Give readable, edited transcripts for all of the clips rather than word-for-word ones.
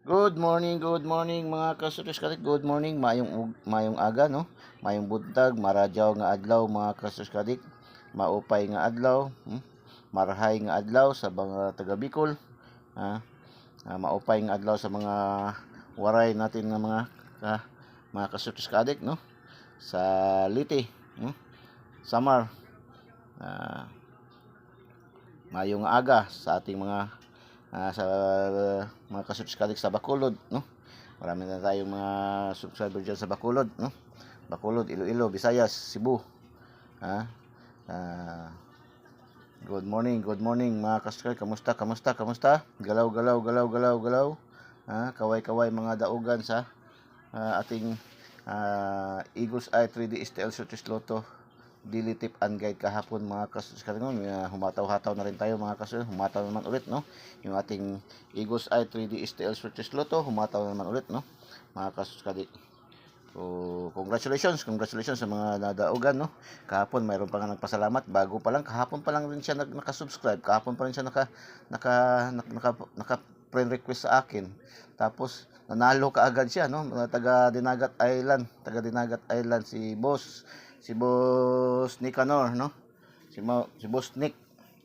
Good morning mga kasutis kadik. Good morning, mayong aga no. Mayong buntag, maradyaw nga adlaw mga kasutis kadik. Maupay nga adlaw, marahay nga adlaw sa mga taga Bicol. Ha? Maupay nga adlaw sa mga waray natin nga mga kasutis kadik no. Sa Liti, Samar. Mayong aga sa ating sa mga kasubscribers sa Bacolod, no? Marami na tayong mga subscriber diyan sa Bacolod, no? Bacolod, Iloilo, Visayas, Cebu. Ha? Uh, good morning mga kasubscribers. Kamusta? Galaw. Kaway mga daugan sa ating Eagles Eye 3D STL Surtis Lotto Daily Tip and Guide kahapon mga kasuskari no. Humataw-hataw na rin tayo mga kasuskari. Humataw naman ulit no. Yung ating Eagles Eye 3D STL Surtis Lotto, humataw naman ulit no mga kasuskari. So, congratulations sa mga nadaugan no. Kahapon mayroon pa nga nagpasalamat bago pa lang, kahapon pa lang rin siya naka-subscribe. Kahapon pa rin siya naka friend request sa akin. Tapos nanalo kaagad siya no. Taga Dinagat Island si Boss Nicanor no. Si Boss Nick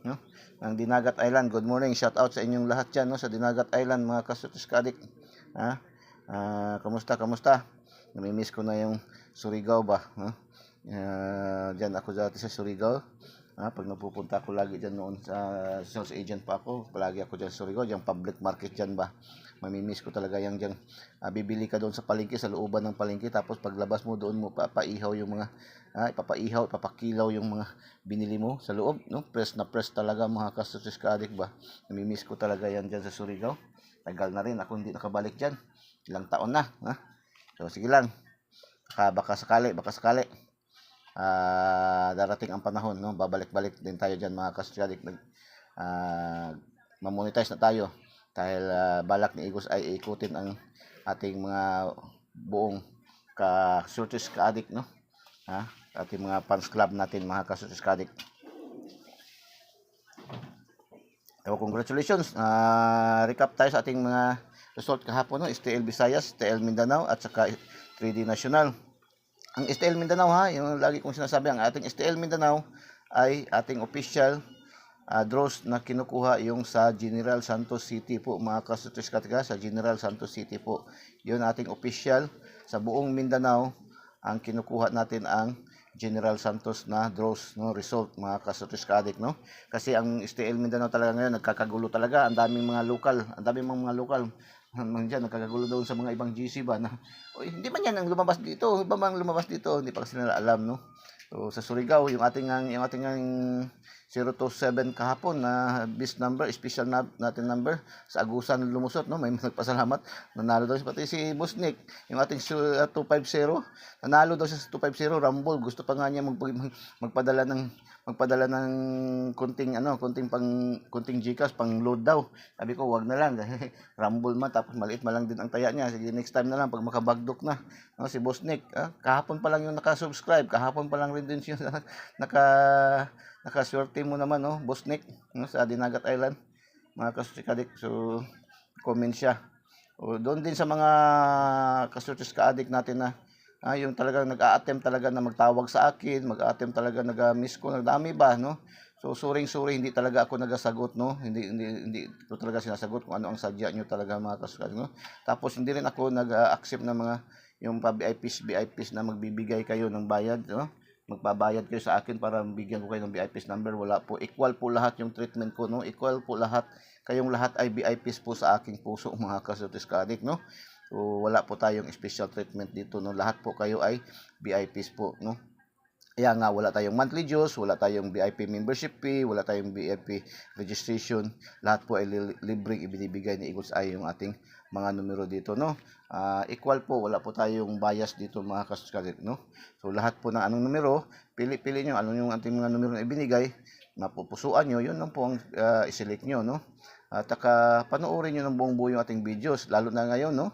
no ng Dinagat Island. Good morning, shout out sa inyong lahat diyan no sa Dinagat Island mga kasutis kadik. Kamusta? Namimiss ko na yung Surigao ba, no? Diyan ako dati sa Surigao. Pag napupunta ako lagi diyan noon sa sales agent pa ako, palagi ako diyan sa Surigao, diyan public market diyan ba. Mamimiss ko talaga yang diyan. Bibili ka doon sa palengke, sa looban ng palengke, tapos paglabas mo doon mo papaihaw yung mga ipapakilaw yung mga binili mo sa loob, no? Press na press talaga mga kasusis ka-adik ba. Namimiss ko talaga yan diyan sa Surigao. Tagal na rin ako hindi nakabalik diyan. Ilang taon na, ha? So sige lang. Baka sakali. Darating ang panahon, no? Babalik-balik din tayo diyan mga kasusis ka-adik. Ma-monetize na tayo dahil balak ni Igos ay ikutin ang ating mga buong ka-surtis ka-adik no. Ating mga fans club natin mga ka-surtis ka-adik. Congratulations. Recap tayo sa ating mga result kahapon no. STL Visayas, STL Mindanao at saka 3D National. Ang STL Mindanao yung lagi kong sinasabi, ang ating STL Mindanao ay ating official draws na kinukuha yung sa General Santos City po mga kasutis katika, sa General Santos City po. Yun ating official sa buong Mindanao, ang kinukuha natin ang General Santos na draws no result mga kasutis kadik no. Kasi ang STL Mindanao talaga ngayon nagkakagulo talaga, ang daming mga lokal diyan nagkakagulo doon sa mga ibang GC ba na hindi man yan ang lumabas dito, iba mang lumabas dito, hindi pa kasi nila alam no. So sa Surigao yung ating 027 kahapon na bis number, special natin number sa Agusan lumusot no. May nagpasalamat, nanalo daw pati si Boss Nick, yung ating 250, nanalo daw siya sa 250 Rumble. Gusto pa nga niya magpadala ng konting Gcash pang load daw. Sabi ko wag na lang Rumble man, tapos maliit man lang din ang taya niya. Sige, next time na lang pag makabagdok na no, si Boss Nick. Kahapon pa lang yung naka-subscribe, kahapon pa lang rin din siya nakaswerte mo naman no, Boss Nick no, sa Dinagat Island mga kasutis ka-adik. So comment siya doon din sa mga kasutis ka-adik natin na yung talagang nag-a-attempt talaga na magtawag sa akin, mag-a-attempt talaga nag-miss ko, nagdami ba no. So sorry, hindi talaga ako nagasagot no, hindi ko talaga sinasagot kung ano ang sadya nyo talaga mga kasutis no. Tapos hindi rin ako nag-accept ng mga yung VIPs na magbibigay kayo ng bayad no. Magbabayad kayo sa akin para bigyan ko kayo ng VIPs number. Wala po, equal po lahat yung treatment ko no, equal po lahat, kayong lahat ay VIPs po sa aking puso mga kasutis ka-adik no. So wala po tayong special treatment dito no, lahat po kayo ay VIPs po no. Kaya nga wala tayong monthly dues, wala tayong VIP membership fee, wala tayong VIP registration. Lahat po ay libreng ibinibigay ni Eagles Eye yung ating mga numero dito no. Equal po, wala po tayong bias dito mga kasuskalit no. So lahat po ng anong numero, pili nyo ano yung ating mga numero na ibinigay, mapupusuan nyo, yun lang po ang i-select nyo no. At panoorin nyo ng buong buo yung ating videos, lalo na ngayon no.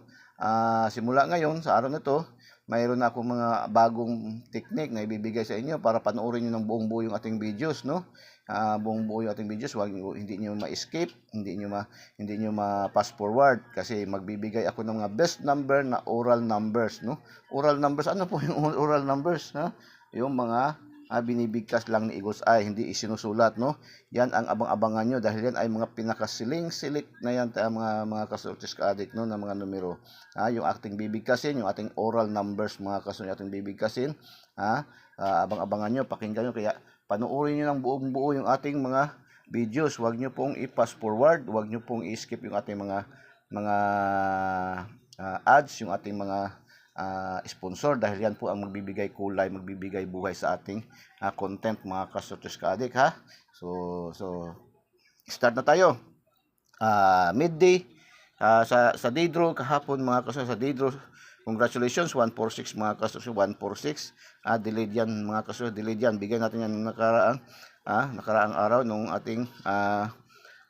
simula ngayon sa araw na 'to, mayroon na akong mga bagong technique na ibibigay sa inyo para panoorin niyo ng buong buo yung ating videos, no? Buong buo yung ating videos, hindi niyo ma-skip, hindi niyo ma-fast forward kasi magbibigay ako ng mga best number na oral numbers, no? Oral numbers, ano po yung oral numbers, ha? Yung mga binibigkas lang ni Eagles Eye, hindi isinusulat, no? Yan ang abang-abangan nyo dahil yan ay mga pinakasiling-silik na yan mga kasortis ka-addict, no, na mga numero. Yung ating bibigkasin, yung ating oral numbers, mga kasortis ating bibigkasin, abang-abangan nyo, pakinggan nyo, kaya panoorin nyo ng buong-buo yung ating mga videos. Huwag nyo pong i-pass forward, huwag nyo pong i-skip yung ating mga ads, yung ating mga sponsor dahil yan po ang magbibigay kulay, magbibigay buhay sa ating content, mga kasortis ka-addict, ha. So start na tayo. Midday sa day draw kahapon, mga kasortis, sa day draw, congratulations, 146 mga kasortis, 146. Delayed yan, mga kasortis, delayed yan. Bigyan natin yan nakaraang araw nung ating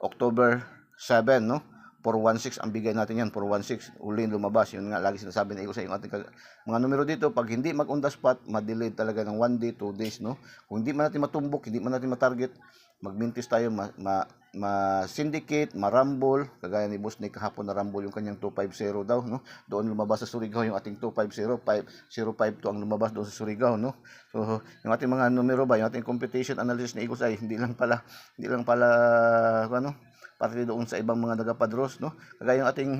October 7, no? 416 ang bigay natin yan, 416 uli lumabas. Yun nga lagi sinasabi na sa yung ating mga numero dito, pag hindi mag on the spot, ma-delay talaga ng 1 day, 2 days, no? Kung hindi man natin matumbok, hindi man natin ma-target, magmintis tayo, ma-syndicate, ma-rumble, kagaya ni Boss Nick kahapon na rumble yung kanyang 250 daw, no? Doon lumabas sa Surigao yung ating 250, 505 to ang lumabas doon sa Surigao, no? So yung ating mga numero ba, yung ating competition analysis ni Eagles ay hindi lang pala pati doon sa ibang mga nagapadros, no? Kagaya yung ating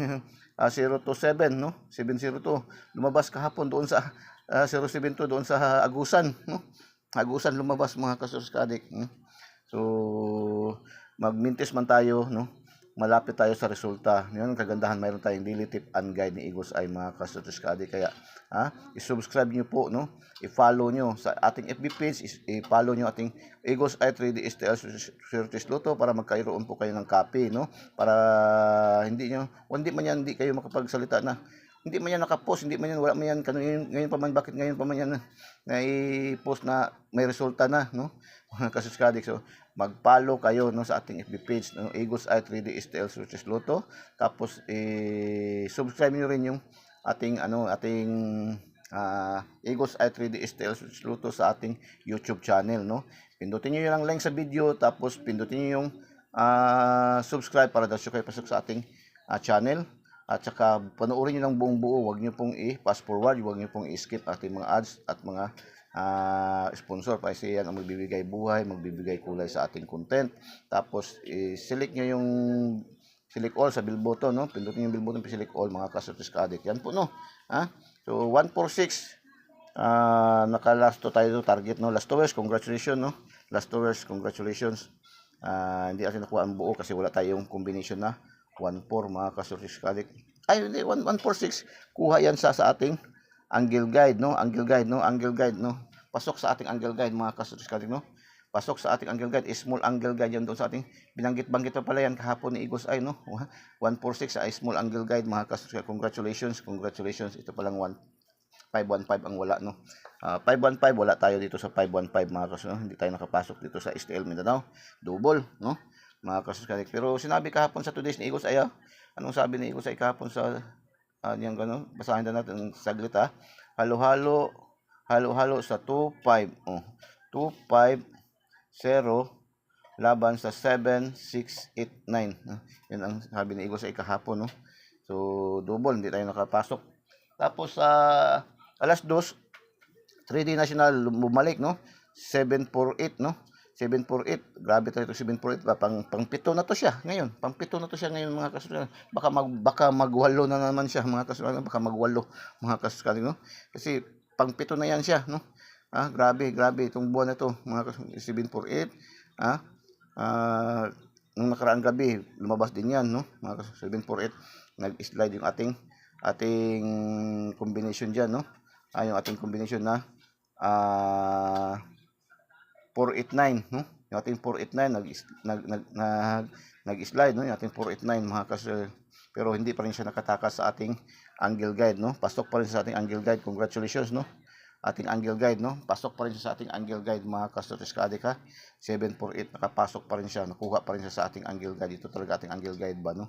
027, no? 702 lumabas kahapon doon sa 072 doon sa Agusan, no? Agusan lumabas, mga kasortis ka-addict, no? So magmintis man tayo, no? Malapit tayo sa resulta. Yun, kagandahan, mayroon tayong daily tip and guide ni Eagles Eye, mga kasortis ka-addict. Kaya i-subscribe nyo po, no? I-follow nyo sa ating FB page, i-follow nyo ating Eagles Eye 3D STL Sortis Luto para magkairoon po kayo ng copy, no? Para hindi kayo makapagsalita na hindi man yan nakapost, hindi man yan, wala man yan, ngayon pa man, bakit ngayon pa man yan na i-post na may resulta na, no? Mga kasortis ka-addict. So mag-follow kayo, no, sa ating FB page, no, Eagles Eye 3D STL Sortis Luto. Tapos subscribe niyo rin yung ating Eagles Eye 3D STL Sortis Luto sa ating YouTube channel, no. Pindutin niyo yung link sa video, tapos pindutin niyo yung subscribe para daw kayo pasok sa ating channel. At saka panoorin niyo ng buong buo, huwag niyo pong i-fast forward, huwag niyo pong i-skip ating mga ads at mga sponsor, kasi yan ang magbibigay buhay, magbibigay kulay sa ating content. Tapos select nyo yung select all sa bell button, no? Pindutin yung bell button, select all, mga kasortis ka-addict. Yan po, no? So 146 naka-last to tayo target, no? Last hours, congratulations, no? Last hours, congratulations. Hindi natin nakuha ang buo kasi wala tayong combination na 1-4, mga kasortis ka-addict. Ay, hindi, 146. Kuha yan sa ating angle guide, no? Angle guide, no? Pasok sa ating angle guide, mga kasortis ka-addict, no? Pasok sa ating angle guide, small angle guide yan doon sa ating binanggit pa pala yan kahapon ni Eagles Eye, no? 146 ay small angle guide, mga kasortis. Congratulations. Ito palang 515 ang wala, no? 515 wala tayo dito sa 515, mga kasortis, no? Hindi tayo nakapasok dito sa STL Mindanao. Double, no? Mga kasortis. Pero sinabi kahapon sa today's ni Eagles Eye, anong sabi ni Eagles Eye kahapon sa yan gano'n, basahin na natin saglit, halo-halo sa 250 laban sa 7689. Yan ang sabi ni Eagles Eye kahapon, no? So double, hindi tayo nakapasok. Tapos alas 2 3D National bumalik, no? 748, no? 748, grabe tayo ito, 748, pang-pito na to siya ngayon, mga kasortis. Baka magwalo na naman siya, mga kasortis, mga kasortis, no? Kasi pang-pito na yan siya, no? Grabe itong buwan na to, mga kasortis, 748, nung nakaraang gabi, lumabas din yan, no? Mga kasortis, 748, nag-slide yung ating combination dyan, no? Yung ating combination na 489, no? Yung ating 489 nag-slide, no? Yung ating 489, mga kasortis, pero hindi pa rin siya nakatakas sa ating angle guide, no? Pasok pa rin sa ating angle guide. Congratulations, no? ating angle guide, no? Pasok pa rin siya sa ating angle guide, mga ka-Sortis ka-adik, ha. 748, nakapasok pa rin siya, nakuha pa rin siya sa ating angle guide. Ito talaga ating angle guide ba, no?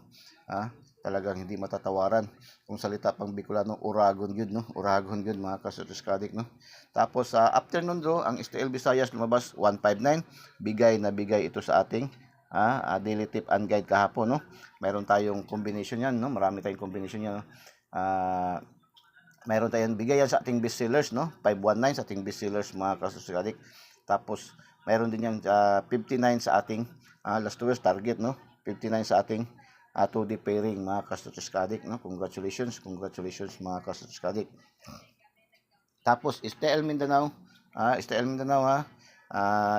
Talagang hindi matatawaran. Kung salita pang Bicolano, uragon yun, no? Uragon yun, mga ka-Sortis ka-adik, no? Tapos sa afternoon draw, ang STL Visayas lumabas 159, bigay na bigay ito sa ating daily tip and guide kahapon, no? Mayroon tayong combination yan, no? Marami tayong combination yan, no? Mayroon tayong bigay yan sa ating best sellers, no? 519 sa ating best sellers, mga ka-Sortis ka-adik. Tapos mayroon din yan 59 sa ating last 2 years target, no? 59 sa ating 2D pairing, mga ka-Sortis ka-adik, no? Congratulations mga ka-Sortis ka-adik. Tapos STL Mindanao, STL Mindanao,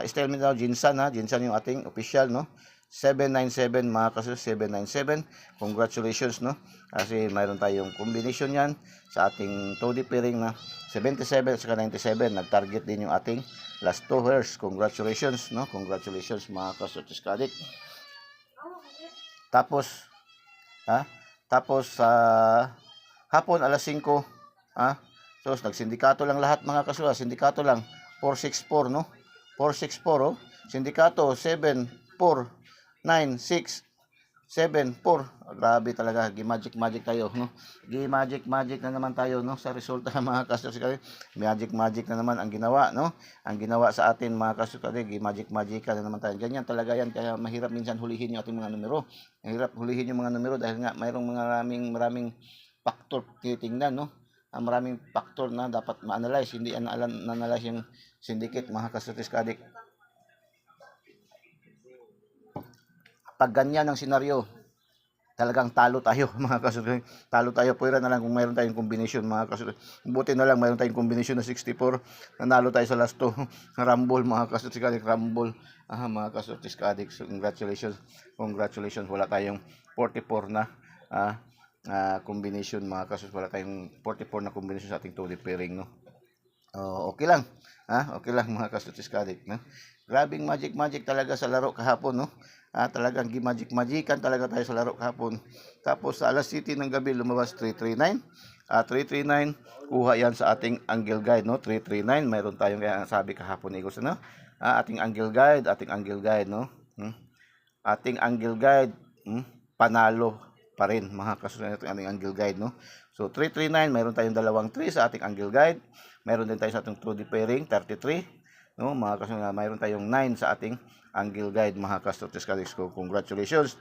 STL Mindanao Jinsan, Jinsan yung ating official, no? 797, mga ka-Sortis, 797. Congratulations, no? Kasi mayroon tayong combination yan sa ating 2D pairing na 77 at 97. Nag-target din yung ating last 2 years. Congratulations, no? Congratulations, mga ka-Sortis ka-adik. Tapos hapon alas 5, so nagsindikato lang lahat, mga kasuha, sindikato lang 464, no? 464, oh. Sindikato 749674. Grabe talaga, magic tayo, no? Magic na naman tayo, no, sa resulta, mga ka-Sortis. Magic na naman ang ginawa, no? Ang ginawa sa atin, mga ka-Sortis, magic na naman tayo. Ganyan talaga yan, kaya mahirap minsan hulihin yung ating mga numero. Mahirap hulihin yung mga numero dahil nga mayroong maraming factor titingnan, no? Maraming factor na dapat ma-analyze, hindi na-analyze yung syndicate, mga ka-Sortis ka-adik. Pag ganyan ang senaryo, talagang talo tayo, mga ka-Sortis. Talo tayo, pwera na lang kung mayroon tayong combination, mga ka-Sortis. Buti na lang mayroon tayong combination na 64, nanalo tayo sa last 2. Rumble, mga ka-Sortis ka-adik, rumble. Mga ka-Sortis ka-adik, so congratulations, wala tayong 44 na combination, mga ka-Sortis. Wala tayong 44 na combination sa ating 2D pairing, no? Okay lang. Okay lang, mga ka-Sortis ka-adik, no? Grabing magic talaga sa laro kahapon, no? Talagang magican talaga tayo sa laro kahapon. Tapos sa alas 7 ng gabi lumabas 339. 339, kuha yan sa ating angle guide, no? 339, mayroon tayong, kaya sabi kahapon ni Igos, no? Ating angle guide, no? Ating angle guide, panalo pa rin, mga kasunod natin ating angle guide, no? So 339, mayroon tayong dalawang 3 sa ating angle guide. Mayroon din tayo sa ating 2D pairing 33, no, mga kasunod. Mayroon tayong 9 sa ating angle guide, mga ka-Sortis ka-adik. Congratulations.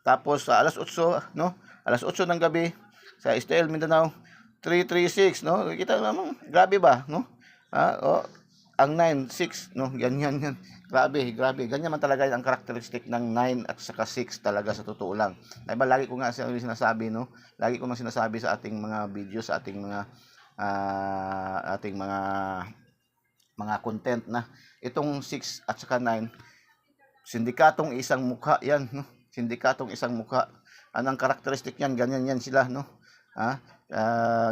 Tapos sa alas 8, no? Alas 8 ng gabi sa STL Mindanao 336, no? Kita naman, grabe ba, no? Ang 96, no? Ganyan. Grabe. Ganyan man talaga ang characteristic ng 9 at saka 6 talaga, sa totoo lang. Diba, lagi ko nga sinasabi, no? Lagi ko man sinasabi sa ating mga video, sa ating mga mga content na itong 6 at saka 9, sindikatong isang mukha yan, no? Sindikatong isang mukha. Anong karakteristik yan? Ganyan yan sila, no?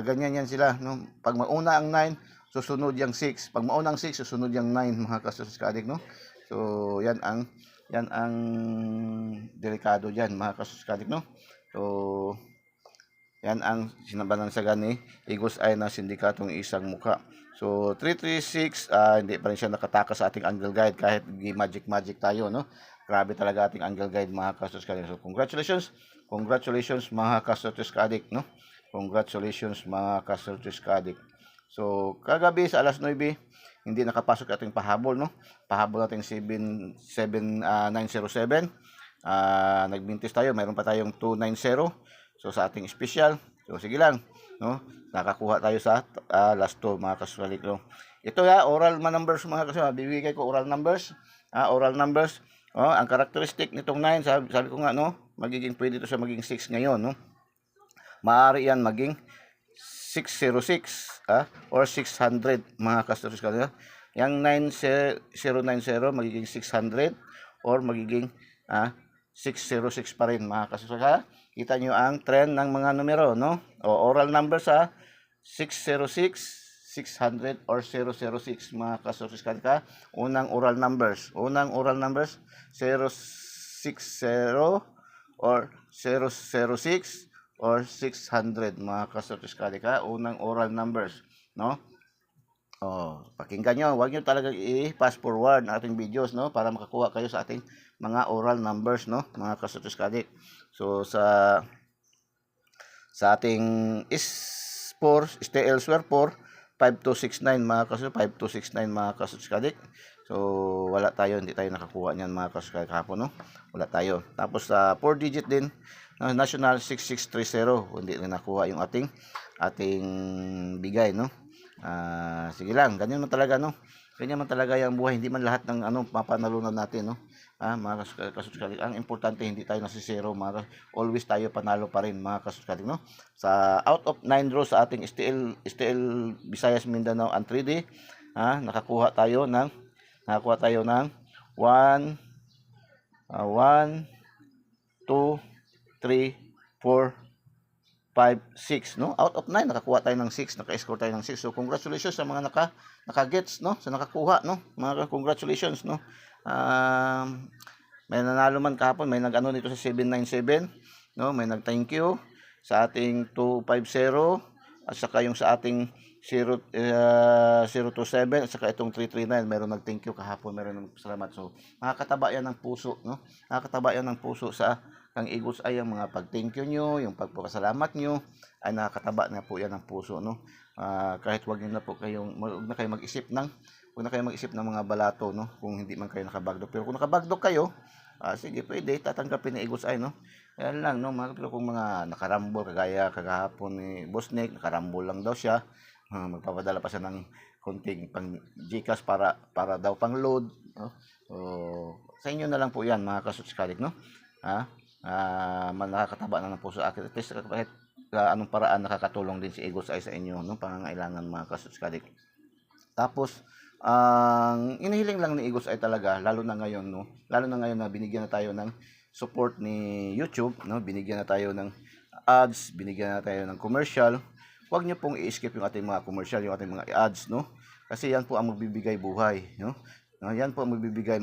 Ganyan yan sila, no? Pag mauna ang 9, susunod yung 6. Pag mauna ang 6, susunod yung 9, mga ka-Sortis ka-adik, no? So yan ang delikado diyan, mga ka-Sortis ka-adik, no? So yan ang sinabanan sa gani Igos ay na sindikatong isang mukha. So 336, hindi pa rin siya nakatakas sa ating angle guide kahit magic tayo, no? Grabe talaga ating angle guide, mga ka-Sortis ka-adik. So congratulations mga ka-Sortis ka-adik, no? Congratulations, mga ka-Sortis ka-adik. So kagabi sa alas 9, hindi nakapasok ating pahabol, no? Pahabol natin 907. Nagbintis tayo, mayroon pa tayong 290. So sa ating special, so sige lang, no? Nakakuha tayo sa last 2, mga ka-Sortis, no? Ito oral numbers, mga ka-Sortis. Bibigay ko oral numbers. Ang characteristic nitong 9, sabi ko nga, no? Pwede ito siya maging 6 ngayon, no? Maaari yan maging 606 or 600, mga ka-Sortis, yung 9090 magiging 600 or magiging 606 pa rin, mga ka-Sortis. Kita nyo ang trend ng mga numero, no? Oral numbers 606, 600 or 006, mga ka-Sortis. Unang oral numbers 060 or 006 or 600, mga ka-Sortis, unang oral numbers, no? Oh, pakinggan nyo. Huwag nyo talaga i-fast forward ang ating videos, no? Para makakuha kayo sa ating mga oral numbers, no? Mga kasutis kadik. So, sa ating is 4, stay elsewhere 4, 5269 mga kasutis, 5269 mga kasutis kadik. So, wala tayo, hindi tayo nakakuha niyan mga kasutis kadik kahapon, no? Wala tayo. Tapos sa 4 digit din, national 6630, hindi rin nakuha yung ating bigay, no? Sige lang, ganyan man talaga, no? Ganyan man talaga yung buhay, hindi man lahat ng mapanalunan natin, no? Mga kasuskalik, ang importante hindi tayo nasisero, always tayo panalo pa rin, mga kasuskalik, no? Sa out of 9 draws sa ating STL Visayas Mindanao and 3D, nakakuha tayo ng 1 2 3 4 5, 6, no? Out of 9, nakakuha tayo ng 6, naka-score tayo ng 6. So, congratulations sa mga naka-gets, no? Sa nakakuha, no? Mga congratulations, no? May nanalo man kahapon, may nag-ano dito sa 797, no? May nag-thank you sa ating 250 at saka yung sa ating 027 at saka itong 339, meron nag-thank you kahapon, meron ng salamat. So, nakakataba yan ng puso, no? Nakakataba yan ng puso sa ang Eagles ay ang mga pag-thank you nyo, yung pagpapasalamat nyo, ay nakakataba na po yan ng puso, no? Kahit wag na kayo mag-isip ng mga balato, no? Kung hindi man kayo nakabagdok. Pero kung nakabagdok kayo, sige, pwede, tatanggapin ni Eagles ay, no? Yan lang, no? Pero kung mga nakarambol, kagaya kagahapon ni Boss Nick, nakarambol lang daw siya, magpapadala pa siya ng konting pang Gcash para daw pang load, no? So, sa inyo na lang po yan, mga kasuskalik, no? Nakakataba na ng puso akin. At least kahit anong paraan nakakatulong din si Eagles ay sa inyo, no? Pangangailangan, mga kasuskadik. Tapos ang inihiling lang ni Eagles ay talaga, lalo na ngayon, no? Lalo na ngayon na binigyan na tayo ng support ni YouTube, no? Binigyan na tayo ng ads, binigyan na tayo ng commercial. Huwag niyo pong i-skip yung ating mga commercial, yung ating mga ads, no? Kasi yan po ang magbibigay buhay, no? Yan po magbibigay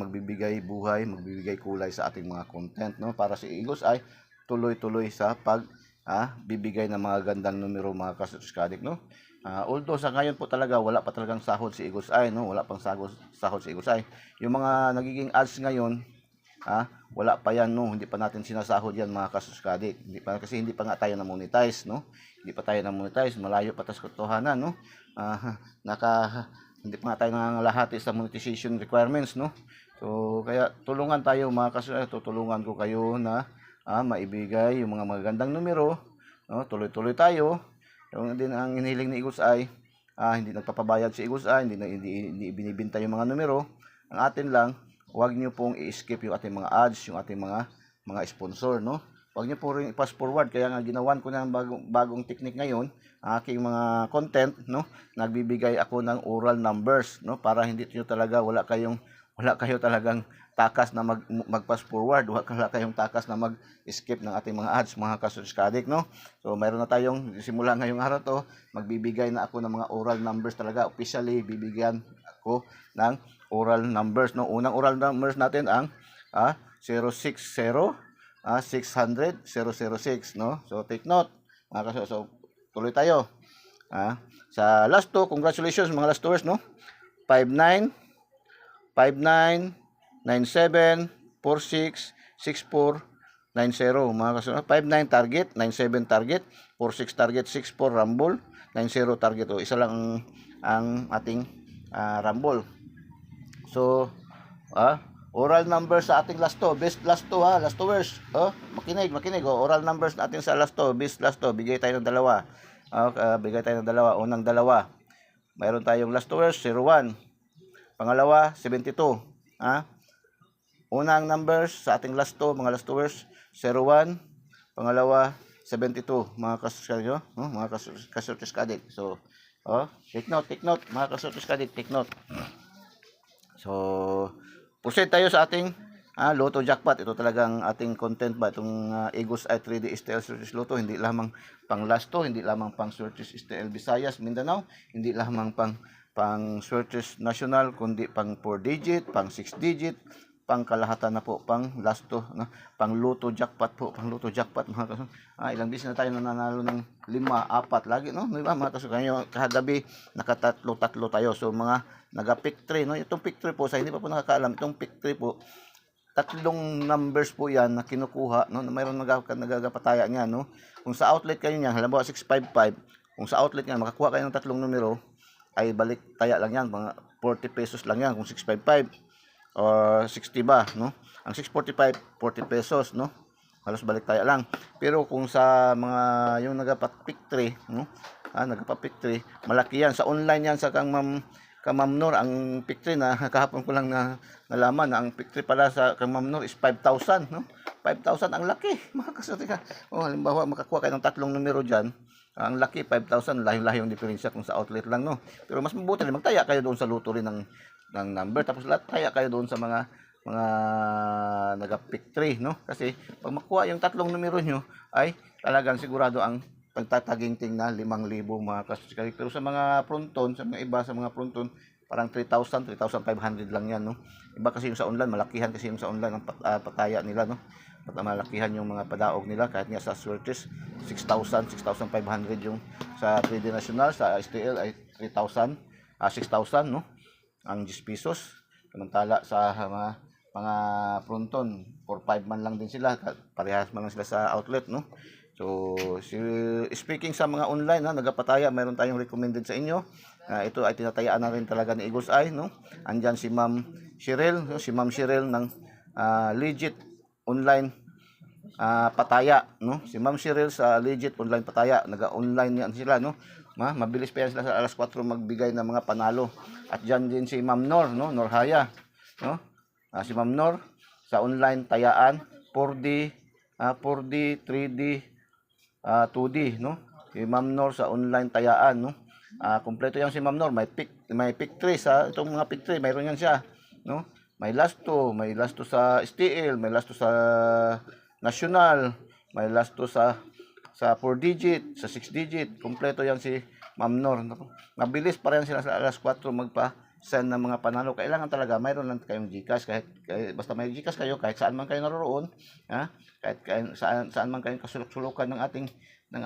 buhay, magbibigay kulay sa ating mga content, no? Para si Eagles ay tuloy-tuloy sa bibigay ng mga gandang numero, mga kasuskadik, no? Although sa ngayon po talaga wala pa talagang sahod si Eagles ay, no? Wala pang sahod si Eagles ay. Yung mga nagiging ads ngayon, wala pa yan, no? Hindi pa natin sinasahod yan, mga kasuskadik. Kasi hindi pa nga tayo na-monetize, no? Hindi pa tayo na-monetize, malayo pa tas katotohanan, no? Hindi pa nga tayo nangangalahati sa monetization requirements, no? So, kaya tulungan tayo, mga kasuskadik. Tutulungan ko kayo na maibigay yung mga magagandang numero, no? Tuloy-tuloy tayo. Yung din ang hinihiling ni Eagles ay hindi nagpapabayad si Eagles ay hindi binibenta yung mga numero. Ang atin lang, huwag niyo pong i-skip yung ating mga ads, yung ating mga sponsor, no? Huwag niyo po rin i-pass forward. Kaya nga ginawan ko na ng bagong technique ngayon, ang aking mga content, no? Nagbibigay ako ng oral numbers, no? Para hindi niyo talaga wala kayo talagang takas na mag-pass forward, wala kayong takas na mag-skip ng ating mga ads, mga kasuskadik, no? So, mayroon na tayong, simula ngayong araw to, magbibigay na ako ng mga oral numbers talaga. Officially, bibigyan ako ng oral numbers, no? Unang oral numbers natin ang 060 600 006, no? So, take note, mga kasuskadik. So, tuloy tayo. Sa last two, congratulations mga last tours, no? 59 97 46 64 90, mga kasunod. 59 target, 97 target, 46 target, 64 rumble, 90 target. Isa lang ang ating rumble. So, oral numbers sa ating last to, best last to, last tours. Makinig. Oral numbers natin sa last to, best last to. Bigay tayo ng dalawa. Unang dalawa. Mayroon tayong last tours 01. Pangalawa 72. Unang numbers sa ating last to, mga last tours 01. Pangalawa 72, mga kasuskadik, no? Mga kasuskadik. So, take note, mga kasuskadik, take note. So, proceed tayo sa ating Lotto Jackpot. Ito talagang ating content ba, itong Eagles ay 3D STL Surtis Lotto. Hindi lamang pang last to, hindi lamang pang Surtis STL Visayas Mindanao, hindi lamang pang Surtis National, kundi pang 4 digit, pang 6 digit, pangkalahatan na po, pang lasto, no? Pang luto jackpot po, pang luto jackpot mga kaso. Ilang beses na tayo nanalo ng 5, 4 lagi, no? Di ba mga kaso, kayo kahagabi nakatatlo tayo. So mga naga-pick 3, no? Itong pick 3 po, sa hindi pa po nakakaalam, itong pick 3 po, tatlong numbers po yan na kinukuha, no? Na mayroon nagagapataya niya, no? Kung sa outlet kayo niyan, halimbawa 655, kung sa outlet niyan makakuha kayo ng tatlong numero, ay balik taya lang yan, mga 40 pesos lang yan kung 655 or 60 ba, no? Ang 645, 40 pesos, no? Halos balik taya lang. Pero kung sa mga yung nagapa-pick 3, no? Nagapa-pick 3, malaki yan. Sa online yan sa Ma'am Nor, ang pick 3 na kahapon ko lang na nalaman na ang pick 3 pala sa Ma'am Nor is 5,000, no? 5,000 ang laki. Mga kasotika. Halimbawa makakuha kayo ng tatlong numero diyan, ang laki 5,000, layo-layo yung diferensya kung sa outlet lang, no? Pero mas mabuti rin magtaya kayo doon sa luto rin ng number, tapos lahat taya kayo doon sa mga naga-pick 3, no? Kasi pag makuha yung tatlong numero nyo ay talagang sigurado ang pagtataginting na 5,000 mga kasotika. Pero sa mga fronton, sa mga iba sa mga fronton, parang 3,000, 3,500 lang yan, no? Iba kasi yung sa online, malakihan kasi yung sa online ang pataya nila, no? Malakihan yung mga padaog nila, kahit nga sa Swertes 6,000, 6,500 yung sa 3D National, sa STL ay 3,000, 6,000, no? Ang 10 pesos. Samantala sa mga fronton 4-5 man lang din sila, parehas man lang sila sa outlet, no? So speaking sa mga online, nagapataya, mayroon tayong recommended sa inyo. Ito ay tinatayaan na rin talaga ni Eagles Eye, no? Andyan si Ma'am Cheryl, no? Si Ma'am Cheryl ng Legit Online pataya, no? Si Ma'am Cheryl sa Legit Online pataya, naga-online yan sila, no? Mabilis pa yan sila sa alas 4 magbigay ng mga panalo. At diyan din si Ma'am Nor, no? Norhaya, no? Si Ma'am Nor sa online tayaan 4D, 4D, 3D, 2D, no? Si Ma'am Nor sa online tayaan, no? Kompleto yan si Ma'am Nor, may pick 3 sa itong mga pick 3, mayroon yan siya, no? May lasto sa STL, may lasto sa National, may lasto sa 4 digit, sa 6 digit, kompleto yan si Ma'am Nor. Mabilis pa rin sila sa alas 4 magpa-send ng mga panalo. Kailangan talaga mayroon lang kayong GCash, kahit basta may GCash kayo, kahit saan man kayo naroon, kahit saan man kayo kasulok-sulukan ng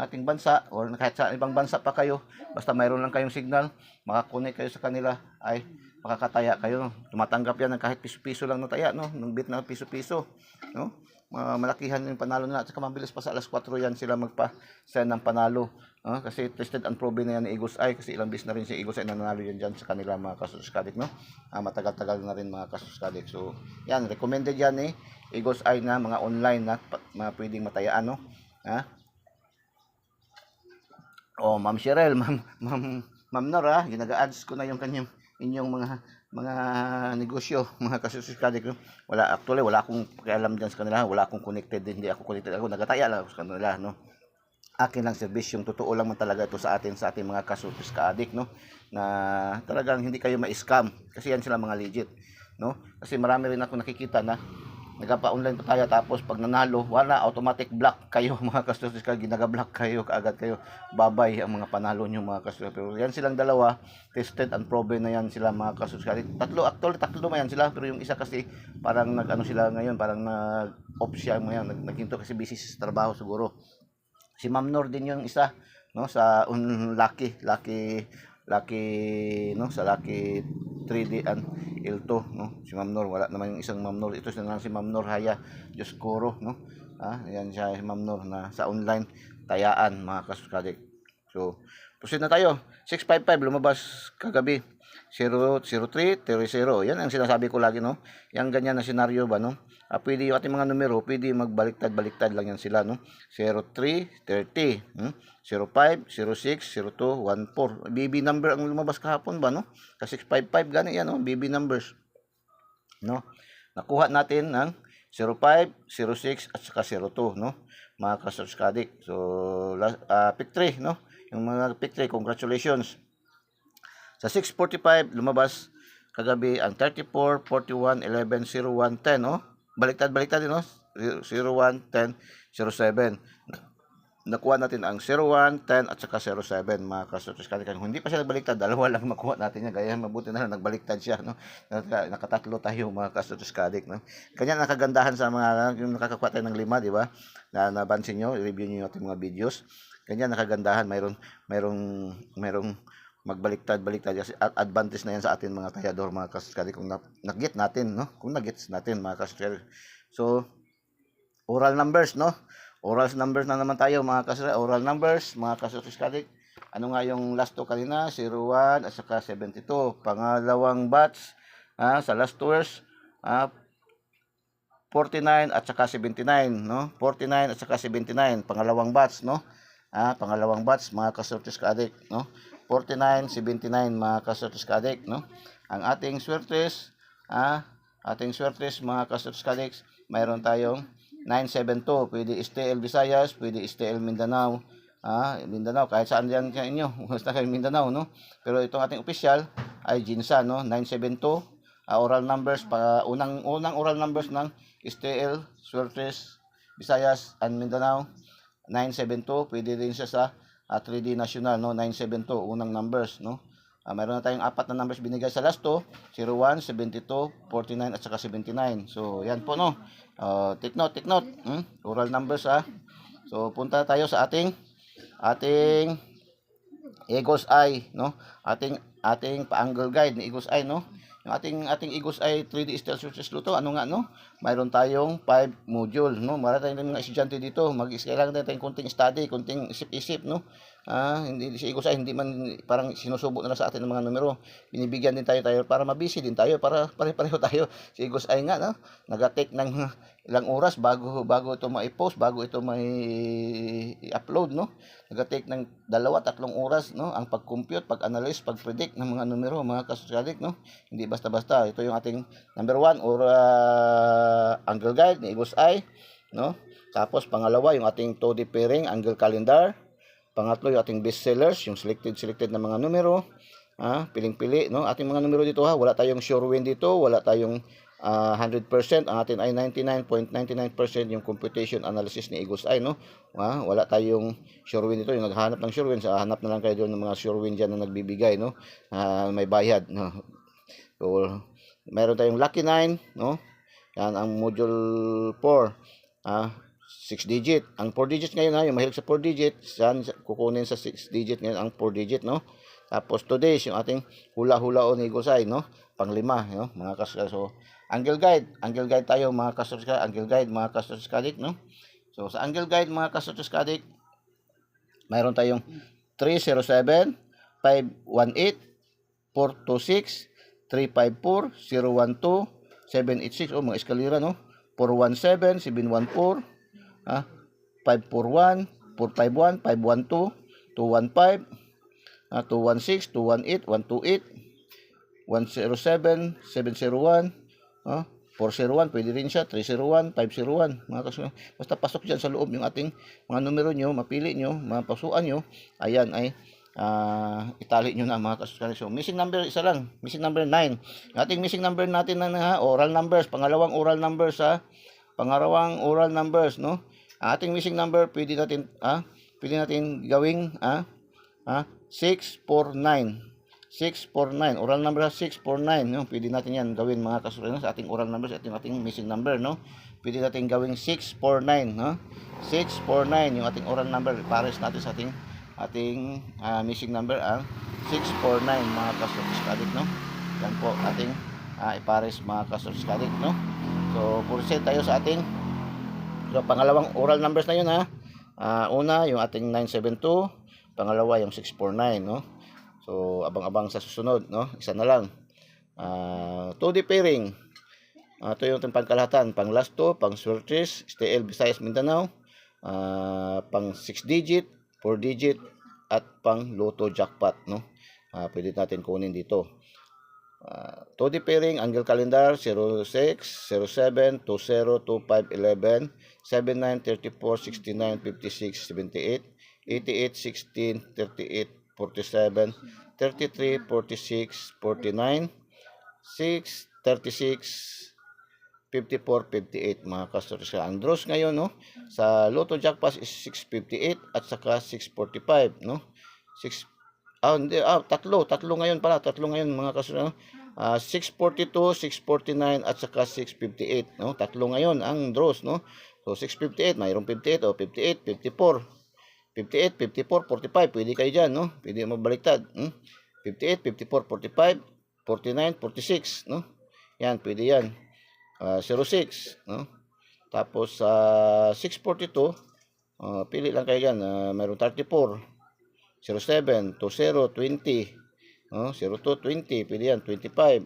ating bansa, or kahit sa ibang bansa pa kayo, basta mayroon lang kayong signal, makakonek kayo sa kanila, ay makakataya kayo. Tumatanggap yan ng kahit piso-piso lang na taya, no? Nung bit na piso-piso, no? Malakihan yung panalo nila. At saka mabilis pa sa alas 4 yan sila magpa-send ng panalo. Kasi tested and proven na yan ni Eagles Eye. Kasi ilang bis na rin si Eagles Eye nanalo yan dyan sa kanila mga kasuskadik, no? Matagal-tagal na rin mga kasuskadik. So, yan. Recommended yan ni Eagles Eye na mga online na pwedeng matayaan, no? Ma'am Cheryl, Ma'am Nora, ginaga-ads ko na yung inyong mga negosyo, mga kasuskadik, no? Wala akong pakialam diyan sa kanila, wala akong connected din, hindi ako connected, ako nagataya lang sa kanila, no? Akin lang service, yung totoo lang man talaga ito sa ating mga kasuskadik, no? Na talagang hindi kayo ma-scam, kasi yan sila mga legit, no? Kasi marami rin ako nakikita na nagpa-online pa tayo, tapos pag nanalo, wala, automatic block kayo mga customers, ginaga-block kayo, kaagad kayo, babay ang mga panalo nyo mga customers. Pero yan silang dalawa, tested and proven na yan sila mga customers. Tatlo naman yan sila, pero yung isa kasi parang sila ngayon, parang nag-off siya ngayon, naghinto kasi busy sa trabaho siguro. Si Ma'am Nor din yung isa, no, sa Lucky, no, sa Lucky 3D and Ilto, no? Si Ma'am Nor, wala naman yung isang Ma'am Nor. Ito na lang si Ma'am Nor Haya Diyos Koro, no? Ayan siya si Ma'am Nor na sa online tayaan mga kasuskadik. So, proceed na tayo. 655 lumabas kagabi. 00330. Yan ang sinasabi ko lagi, no? Yang ganyan na senaryo ba, no? Pwede yung ating mga numero, pwede magbaliktad-baliktad lang yan sila, no? 0330, 05, 06, 02, 14. BB number ang lumabas kahapon ba, no? Kasi 655 gani yan, no? BB numbers, no? Nakuha natin ng 05, 06 at saka 02, no? Mga kasuskadik. So, pick 3, no? Yung mga pick 3, congratulations. Sa 645 lumabas kagabi ang 34, 41, 11, 01, 10, no? Baliktad din, no? 01, 10, 07. nakuha natin ang 01, 10 at saka 07 mga kasortes kadik. Hindi pa siya nagbaliktad, dalawa lang makuha natin yan. Gaya mabuti na lang nagbaliktad siya, no. Nakatatlo tayo mga kasortes kadik, no. Kanya nakagandahan sa mga yung nakakakuha tayo ng 5, di ba? Na nabansin niyo, i-review niyo yung ating mga videos. Kanya nakagandahan, mayroong magbaliktad-baliktad kasi advantage na yan sa atin mga tayador mga kasortes kadik kung nag-get natin, no. Kung nag-gets natin mga kasortes. So oral numbers, no? Oral numbers na naman tayo mga kasortes. Oral numbers, mga kasortes kadik. Ano nga yung last 2 kanina? 01 at saka 72. Pangalawang batch sa last 2 years, 49 at saka 79, no? 49 at saka 79, pangalawang batch, no? Pangalawang batch mga kasortes kadik, no? 49, 79 mga kasortes kadik, no? Ang ating swertes, mga kasortes kadik, mayroon tayong 972, pwede STL Visayas, pwede STL Mindanao, Mindanao, kahit saan yan sa inyo, basta kayo Mindanao, no? Pero itong ating official ay Ginsa, no? 972, oral numbers, unang oral numbers ng STL, Swertes, Visayas, and Mindanao, 972, pwede rin siya sa 3D National, no? 972, unang numbers, no? Mayroon na tayong 4 na numbers binigay sa last 2, 01, 72, 49 at saka 79. So, yan po, no. Take note. Oral numbers, So, punta tayo sa ating Eagle's Eye, no. Ating pa-angle guide ni Eagle's Eye, no. Yung ating Eagle's Eye 3D Style Searches Luto, ano nga, no? Mayroon tayong 5 module, no? Marami tayong mga estudyante dito, kailangan din tayong kunting study, kunting isip-isip, no? Hindi si Eagle's Eye, hindi man parang sinusubo na lang sa atin ng mga numero. Binibigyan din tayo para mabisi din tayo, para pare-pareho tayo. Si Eagle's Eye nga, no? Nag-take ng ilang oras bago ito mai-post, bago ito mai-upload, no? Nag-take ng 2-3 oras, no? Ang pag-compute, pag-analyze, pag-predict ng mga numero, mga kasosyalik, no? Hindi basta-basta. Ito yung ating number 1 or angle guide ni Eagle's Eye, no? Tapos pangalawa yung ating 2D pairing angle calendar. Pangatlo yung ating best sellers, yung selected na mga numero. Piling-pili, no? Ating mga numero dito, wala tayong sure win dito, wala tayong 100%. Ang atin ay 99.99% yung computation analysis ni Eagle's Eye, no? Wala tayong sure win dito. Yung naghahanap ng sure win, hanap na lang kayo doon ng mga sure win dyan na nagbibigay, no? May bayad, no? So, meron tayong lucky 9, no? Yan ang module 4. 6 digit. Ang 4 digit ngayon, yung mahilig sa 4 digit, saan kukunin sa 6 digit ngayon ang 4 digit, no? Tapos today's yung ating hula-hula o negosay, no? Panglima, no? Mga kasortes. So, angle guide tayo mga kasortes, angle guide mga kasortes kadik, no? So, sa angle guide mga kasortes kadik, mayroon tayong 307, 518, 426, 354, 012, 786, mga eskalera, no? 417, 714, 541, 451, 512, 215, 216, 218, 128, 107, 701, 401, pwede rin siya, 301, 501, mga kasunod. Basta pasok dyan sa loob yung ating mga numero nyo, mapili nyo, mapasuan nyo, ayan ay itali nyo na mga kasunod. So, missing number, isa lang, missing number 9. Yung ating missing number natin na oral numbers, pangalawang oral numbers, pangalawang oral numbers, no? Ating missing number, pwede natin gawing 649. 649. Oral number 649, no? Pwede natin 'yan gawin mga kasunod sa ating oral numbers at yung ating missing number, no? Pwede natin gawing 649, no? 649 yung ating oral number. Pares natin sa ating missing number ang 649 mga kasunod, no? Yan po ating ipares mga kasunod, no? So, proceed tayo sa ating pangalawang oral numbers na yun, una yung ating 972, pangalawa yung 649, no? So, abang-abang sa susunod, no? Isa na lang. 2D pairing. Ito yung ating pangkalahatan. Pang last 2, pang Swertes, STL Visayas Mindanao, pang 6 digit, 4 digit, at pang Lotto Jackpot, no? Pwede natin kunin dito. 2D pairing, angle calendar, 06, 07, 20, 25, 11, 79, 34, 69, 56, 78, 88, 16, 38, 47, 33, 46, 49, 6, 36, 54, 58 mga ka-Sutris. Ang draws ngayon, no, sa Lotto Jackpot is 658 at saka 645, no. 6 hindi, tatlo ngayon pala, tatlo ngayon mga ka-Sutris, no? 642, 649 at saka 658, no. Tatlo ngayon ang draws, no. So 658, mayroong 58 o 58, 54. 58, 54, 45, pwede kayo diyan, no. Pwede mabaliktad, 58, 54, 45, 49, 46, no. Yan, pwede yan. 06, no? Tapos 642, pili lang kayo diyan, mayroong 34, 07, 20, 20, no? 02, 20, pili yan, 25,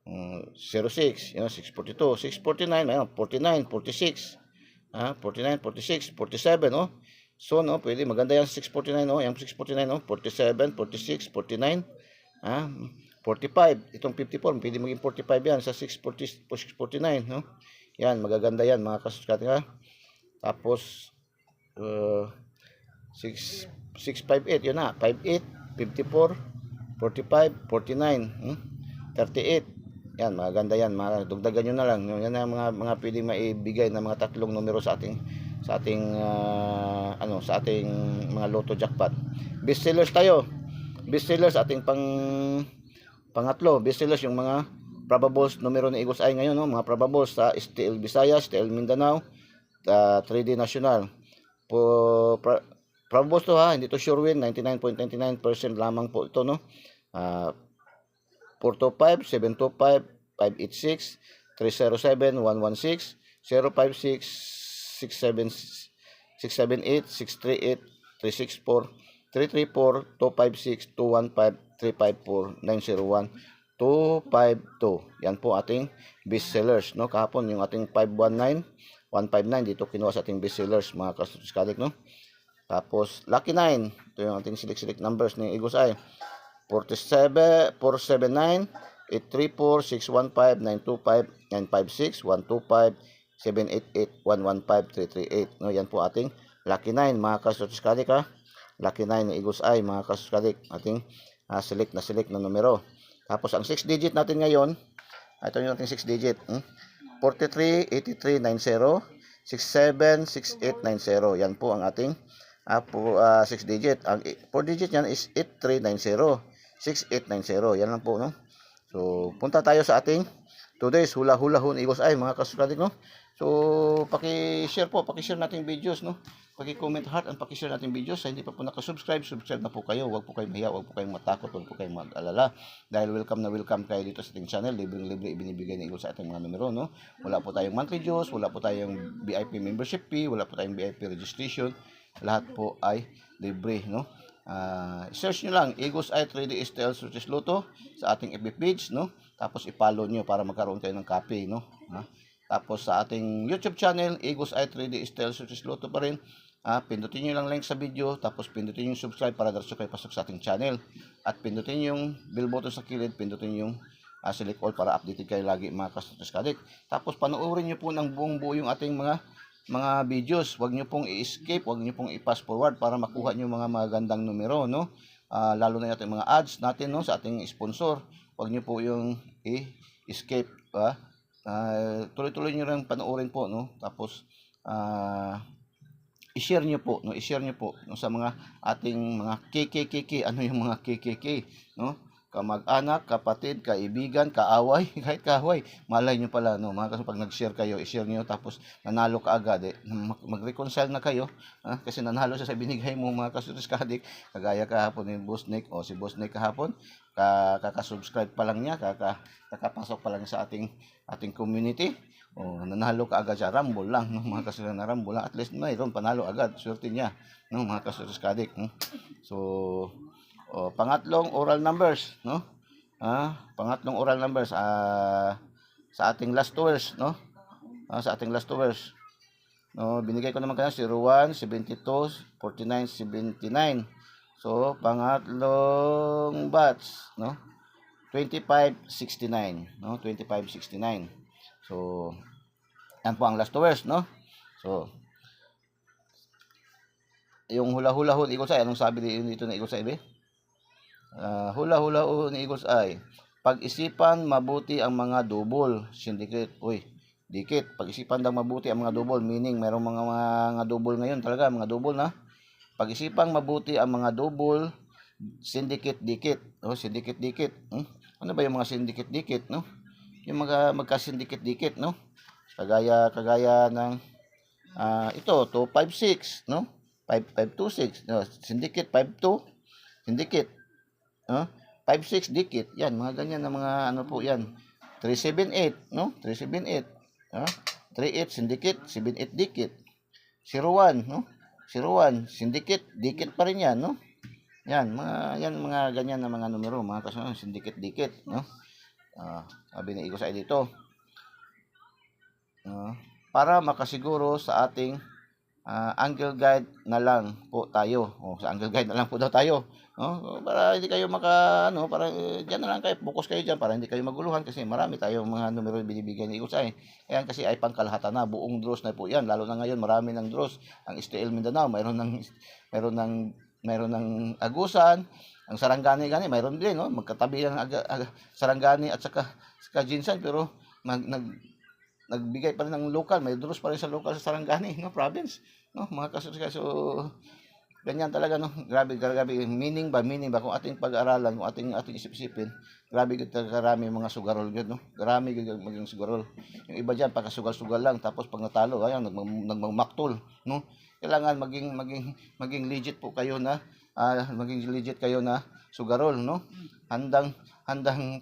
06, yan, 642, 649, mayroong 49, 46, 49, 46, 47, no? So, no, pwede, maganda yan, 649, no? Yan, 649, no? 47, 46, 49, 45, itong 54, pwede maging 45 yan sa 640, 649, no? Yan, magaganda yan mga ka-Sutris, ha. Tapos 658, yun na, 58, 54, 45, 49, 38. Yan, magaganda yan, dugdagan nyo na lang. Yan ang mga pwedeng maibigay na mga tatlong numero sa ating sa ating mga Lotto Jackpot. Best sellers tayo. Best sellers ating pangatlo, best sellers yung mga probables numero ni Eagles Eye ngayon, no? Mga probables sa STL Visayas, STL Mindanao, 3D National. Probables to, ha, hindi to sure win, 99.99% lamang po ito, no. 425, 725, 586, 307, 116, 056, 678, 638, 364, 334, 256, 215, 354, 901, 252. Yan po ating best sellers, no. Kahapon yung ating 519, 159 dito kinuha sa ating best sellers mga ka-Sutris, no. Tapos Lucky 9, ito yung ating select numbers ni Eagles Eye. 47, 479, 834, 615, 925, 956, 125, 788, 115, 338. No, yan po ating Lucky 9 mga ka-Sutris, ha. Lucky 9 ni Eagles Eye mga ka-Sutris, ating select na numero. Tapos ang 6 digit natin ngayon, ito yung ating 6 digit, 43, 83, 90, 67, 68, 90. Yan po ang ating 6 digit. Ang 4 digit niyan is 8390, 6890. Yan lang po, no. So punta tayo sa ating today's hula-hula ni Eagles Eye mga ka-Sutris, no. So paki-share natin videos, no. Paki-comment heart and paki-share natin videos. Sa hindi pa po naka-subscribe, subscribe na po kayo. Huwag po kayong mahiya, huwag po kayong matakot, huwag po kayong mag-alala. Dahil welcome na welcome kayo dito sa ating channel. Libreng-libre ibinibigay ng Eagles sa ating mga numero, no. Wala po tayong monthly dues, wala po tayong VIP membership fee, wala po tayong VIP registration. Lahat po ay libre, no. Search nyo lang Eagles Eye 3D STL Sutris Lotto sa ating FB page, no. Tapos i-follow nyo para magkaroon kayo ng copy, no. Tapos sa ating YouTube channel Eagles Eye 3D STL Sutris Lotto pa rin. Pindutin nyo lang link sa video, tapos pindutin yung subscribe para diretso kayo pasok sa ating channel. At pindutin yung bell button sa kilid, pindutin yung select all para updated kayo lagi mga ka-Sutris. Tapos panoorin nyo po ng buong buo yung ating mga videos. Huwag nyo pong i-escape, huwag nyo pong i-pass forward para makuha nyo mga magandang numero, no. Lalo na yung ating mga ads natin, no, sa ating sponsor. Huwag nyo po yung i-escape, tuloy-tuloy nyo rin panoorin po, no. Tapos i-share nyo po, no, no, sa mga ating mga KKKK. Ano yung mga KKK, no? Kamag-anak, kapatid, kaibigan, kaaway, kahit kaaway, malay nyo pala, no. Mga kasi pag nag-share kayo, i-share nyo, tapos nanalo ka agad, mag-reconcile na kayo, kasi nanalo siya sa binigay mo mga ka-Sutris, kagaya kahapon ni Boss Nick, o si Boss Nick kahapon, kakasubscribe pa lang niya, kakapasok pa lang sa ating community, nanalo ka agad siya, rumble lang, no, mga ka-Sutris, na rumble lang, at least mayroon panalo agad, swerte niya, no, mga ka-Sutris, So pangatlong oral numbers, no. Pangatlong oral numbers sa ating last hours, no. Sa ating last hours, no, binigay ko naman kanina 01, 72, 49, 79. So pangatlong batch, no, 2569, no, 2569. So yan po ang last hours, no. So yung hula-hula ho ni Eagles Eye, anong sabi dito na Eagles Eye, hula-hula ni Eagles Eye. Pag-isipan mabuti ang mga double syndicate. Uy, dikit. Pag-isipan daw mabuti ang mga double, meaning mayroong mga double ngayon talaga, mga double na. Pag-isipang mabuti ang mga double, syndicate dikit. O, syndicate dikit. Ano ba yung mga syndicate dikit, no? Yung mga magka-syndicate dikit, no? Kagaya ng ito 256, no? 5526, no? Syndicate 52, syndicate, no? 56 dikit. Yan, mga ganyan na mga ano po yan. 378, no? 378, no? 38 syndicate, 78 dikit. 01, no? 01 syndicate, dikit pa rin yan, no? Yan, mga ganyan na mga numero, mga kasunod, syndicate dikit, no? Sabi ni Igos ay dito. Para makasiguro sa ating angle guide na lang po tayo. Sa angle guide na lang po daw tayo. Para hindi kayo para diyan na lang kayo, focus kayo diyan para hindi kayo maguluhan kasi marami tayong mga numero binibigyan ni Usay. Ayan kasi ay pangkalahatan na, buong draws na po 'yan. Lalo na ngayon, marami ng draws. Ang STL Mindanao, mayroon ng Agusan, ang Sarangani mayroon din, no? Magkatabi ang Sarangani at saka Jinsan, pero nagbigay pa rin ng local, may draws pa rin sa local sa Sarangani, no, province, no, mga kaso ganyan talaga, no. Grabe meaning ba kung ating pag-aralan, kung ating isip-isipin, grabe gud karami mga sugarol gud, no. Grabe gud maging sugarol. Yung iba diyan pagkasugal-sugal lang, tapos pag natalo ayan nagmamaktol, no. Kailangan maging legit po kayo na sugarol, no. Handang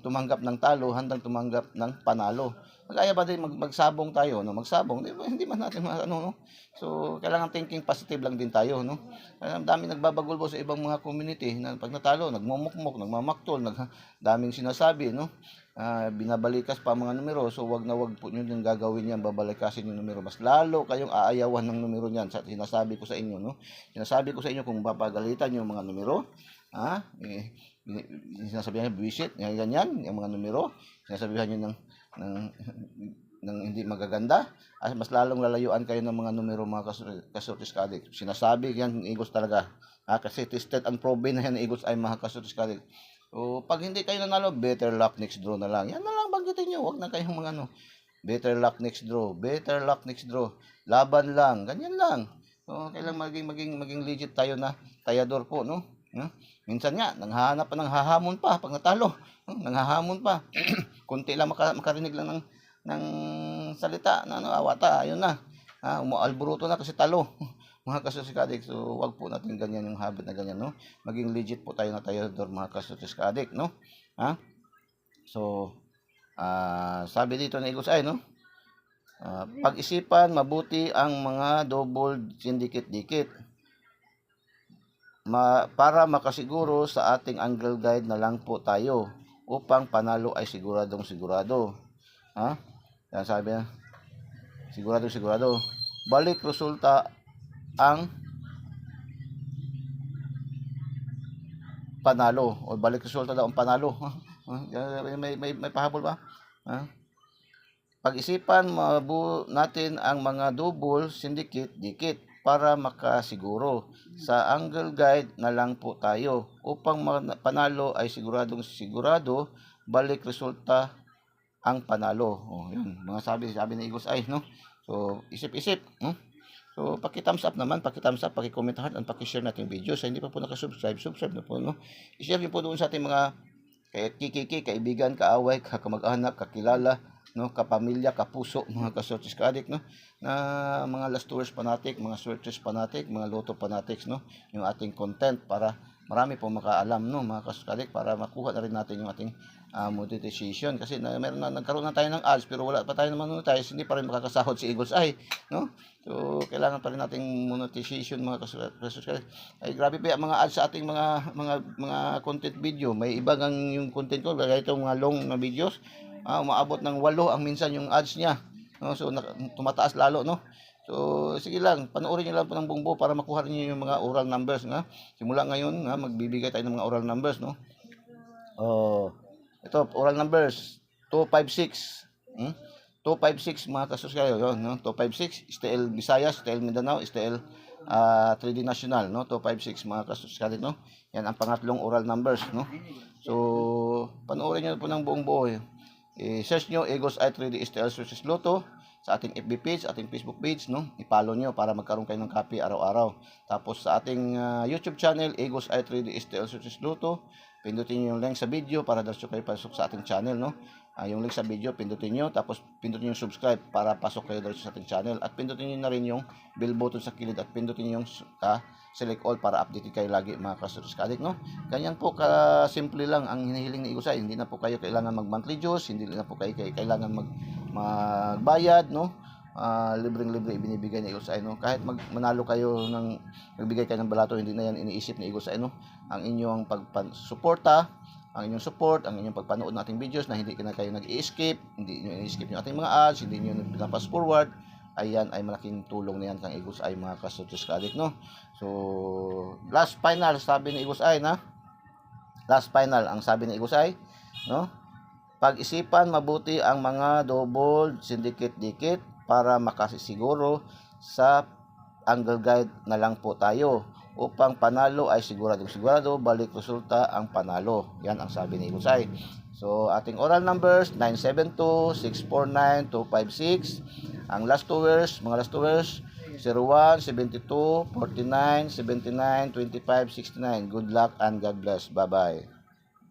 tumanggap ng talo, handang tumanggap ng panalo. Kaya ba din magsabong tayo, no? Magsabong, hindi man natin no? So, kailangan thinking positive lang din tayo, no? Ang dami nagbabagulbo sa ibang mga community na pag natalo, nagmumukmok, nagmamaktol, daming sinasabi, no? Binabalikas pa mga numero. So, wag po niyo din gagawin yan, babalikasin yung numero. Mas lalo kayong aayawan ng numero niyan. Sinasabi ko sa inyo, no? Sinasabi ko sa inyo kung papagalitan yung mga numero, sinasabihan niyo buwisit, ganyan, yung mga numero, sinasabihan niyo ng hindi magaganda, mas lalong lalayuan kayo ng mga numero, mga kasurtis kadik. Sinasabi yan ng Eagles talaga, kasi tested and proven na yan ng Eagles ay mga kasurtis kadik. So, pag hindi kayo nanalo, better luck next draw na lang. Yan na lang banggitin nyo, wag na kayong mga better luck next draw, laban lang, ganyan lang. So, kailangan maging legit tayo na tayador po, no? Minsan nga, nanghahanap pa ng hahamon pa pag natalo. Nanghahamon pa. Kunti lang makarinig lang ng salita na awata, ayun na. Umaalburuto na kasi talo. Mga kasuskadik, so wag po natin ganyan yung habit na ganyan, no? Maging legit po tayo na tayador, mga kasuskadik, no? So, sabi dito na Igos ay, no? Pag-isipan mabuti ang mga double syndicate dikit. Para makasiguro sa ating angle guide na lang po tayo upang panalo ay siguradong sigurado. Yan sabi na, sigurado. Balik resulta ang panalo, o balik resulta daw ang panalo. may pahabol ba? Pag-isipan natin ang mga double syndicate dikit para makasiguro. Sa angle guide na lang po tayo upang panalo ay siguradong sigurado, balik resulta ang panalo. Yun, mga sabi ni Igos ay, no? So, isip-isip, no? So, paki-thumbs up naman, paki-comment heart, and paki-share natin video. Sa hindi pa po subscribe na po, no? I-share niyo po doon sa ating mga kaibigan, kaaway, kamag-anak, kakilala, no, kapamilya, kapuso, mga kasortis kaadik, no, na mga last tours fanatic, mga searchers fanatic, mga loto fanatics, no, yung ating content para marami po makaalam, no, mga kasortis kaadik, para makuha na rin natin yung ating monetization kasi nagkaroon na tayo ng ads pero wala pa tayo na monetize, hindi pa rin makakasahod si Eagles Eye, no. So kailangan pa rin nating monetization, mga kasortis kaadik. Ay grabe pa mga ads sa ating mga content video. May iba ang yung content ko, gaya itong mga long na videos, umaabot ng 8 ang minsan yung ads niya, no? So tumataas lalo, no? So sige lang, panoorin niyo lang po ng buong buo para makuha niyo yung mga oral numbers, nga. Simula ngayon, magbibigay tayo ng mga oral numbers, no? Ito oral numbers 256. 256, mga kasus kayo, yun, no? 256 STL Visayas, STL Mindanao, STL 3D National, no? 256, mga kasus kayo, no? Yan ang pangatlong oral numbers, no? So panoorin niyo po ng buong buo. I-search nyo Eagles Eye 3D STL versus Lotto. sa ating FB page, ating Facebook page, no? I-follow nyo para magkaroon kayo ng copy araw-araw. Tapos sa ating YouTube channel, Egos i3D STL Success Luto, pindutin nyo yung link sa video para diretso kayo pasok sa ating channel, no? Yung link sa video, pindutin nyo, tapos pindutin nyo yung subscribe para pasok kayo diretso sa ating channel. At pindutin nyo na rin yung bell button sa kilid at pindutin nyo yung select all para updated kayo lagi mga Kastotis Ka-Addict, no? Ganyan po ka-simple lang ang hinihiling ni Igosay. Hindi na po kayo kailangan mag-monthly dues, hindi na po kayo kailangan magbayad, no? Libreng-libre ibinibigay ni Igosay, no? Kahit manalo kayo ng magbigay kayo ng balato, hindi na yan iniisip ni Igosay, no? Ang inyong pagsuporta, ang inyong support, ang inyong pagpanood ng ating videos na hindi na kayo nag-i-skip, hindi nyo i-skip yung ating mga ads, hindi nyo pinapass forward, ayan ay malaking tulong na yan kang Igosay mga Kastotis Ka-Addict, no? So, last final, sabi ni Igosay na, last final, ang sabi ni Igosay, no? Pag-isipan mabuti ang mga double syndicate-dikit para makasiguro sa angle guide na lang po tayo. Upang panalo ay sigurado, balik resulta ang panalo. Yan ang sabi ni Igosay. So, ating oral numbers, 972-649-256. Ang last two words, mga last two words, 01, 72, 49, 79, 25, 69. Good luck and God bless. Bye-bye.